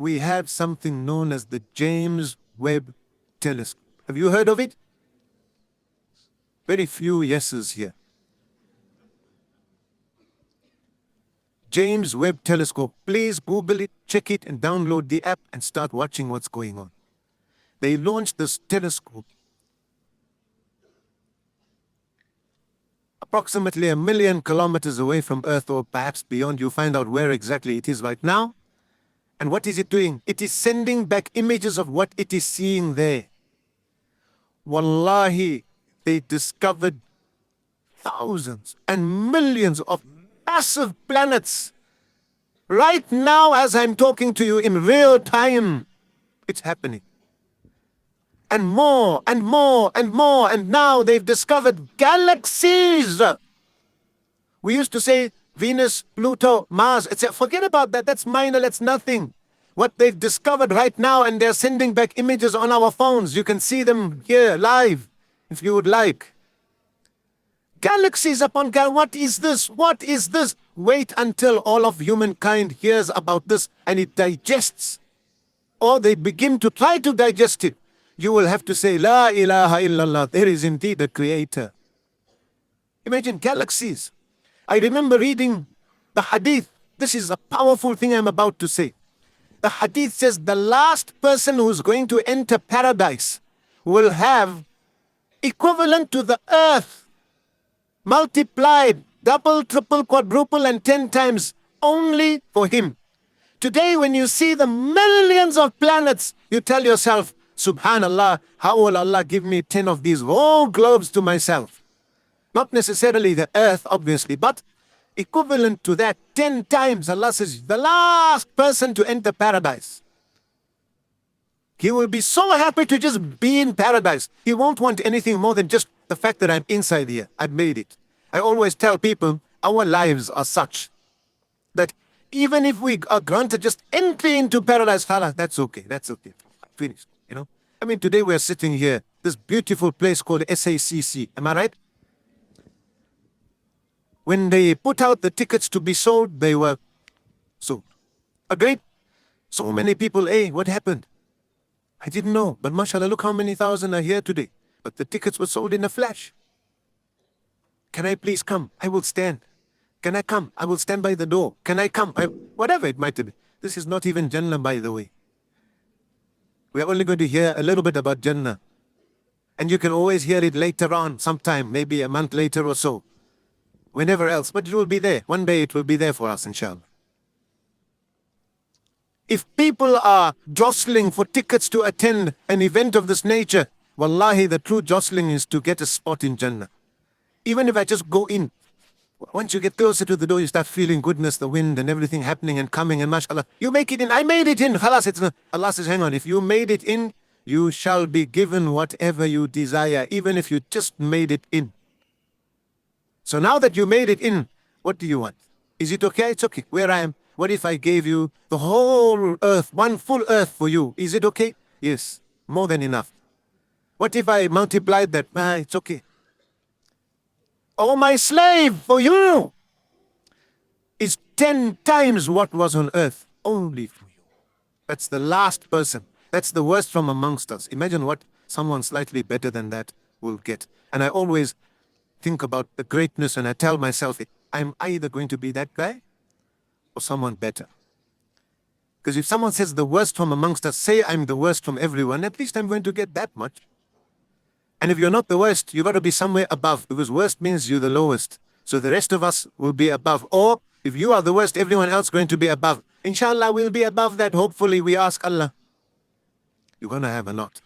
we have something known as the James Webb Telescope. Have you heard of it? Very few yeses here. James Webb Telescope. Please Google it, check it, and download the app and start watching what's going on. They launched this telescope approximately 1 million kilometers away from Earth, or perhaps beyond. You find out where exactly it is right now. And what is it doing? It is sending back images of what it is seeing there. Wallahi, they discovered thousands and millions of massive planets. Right now, as I'm talking to you in real time, it's happening. And more and more and more, and now they've discovered galaxies. We used to say Venus, Pluto, Mars, etc. Forget about that. That's minor, that's nothing. What they've discovered right now, and they're sending back images on our phones. You can see them here live, if you would like. Galaxies upon galaxies. What is this? What is this? Wait until all of humankind hears about this and it digests. Or they begin to try to digest it. You will have to say, La ilaha illallah, there is indeed a creator. Imagine galaxies. I remember reading the hadith. This is a powerful thing I'm about to say. The hadith says the last person who's going to enter paradise will have equivalent to the earth, multiplied, double, triple, quadruple, and 10 times only for him. Today, when you see the millions of planets, you tell yourself, Subhanallah, how will Allah give me 10 of these whole globes to myself? Not necessarily the earth, obviously, but equivalent to that 10 times. Allah says, the last person to enter paradise. He will be so happy to just be in paradise. He won't want anything more than just the fact that I'm inside here. I've made it. I always tell people, our lives are such that even if we are granted just entry into paradise, that's okay. That's okay. Finished. You know? I mean, today we're sitting here, this beautiful place called SACC. Am I right? When they put out the tickets to be sold, they were sold. Agreed? So many people, hey, what happened? I didn't know, but mashallah, look how many thousand are here today. But the tickets were sold in a flash. Can I please come? I will stand. Can I come? I will stand by the door. Can I come? Whatever it might be. This is not even Jannah, by the way. We are only going to hear a little bit about Jannah. And you can always hear it later on, sometime, maybe a month later or so. Whenever else, but it will be there. One day it will be there for us, inshallah. If people are jostling for tickets to attend an event of this nature, wallahi, the true jostling is to get a spot in Jannah. Even if I just go in, once you get closer to the door, you start feeling goodness, the wind and everything happening and coming, and mashallah, you make it in. I made it in. Khalas, Allah says, hang on, if you made it in, you shall be given whatever you desire, even if you just made it in. So now that you made it in, what do you want? Is it okay? It's okay. Where I am. What if I gave you the whole earth, one full earth for you? Is it okay? Yes, more than enough. What if I multiplied that? It's okay. Oh, my slave, for you is 10 times what was on earth, only for you. That's the last person. That's the worst from amongst us. Imagine what someone slightly better than that will get. And I always think about the greatness, and I tell myself, I'm either going to be that guy or someone better. Because if someone says the worst from amongst us, say I'm the worst from everyone, at least I'm going to get that much. And if you're not the worst, you've got to be somewhere above, because worst means you're the lowest. So the rest of us will be above. Or if you are the worst, everyone else going to be above. Inshallah, we'll be above that. Hopefully, we ask Allah. You're going to have a lot.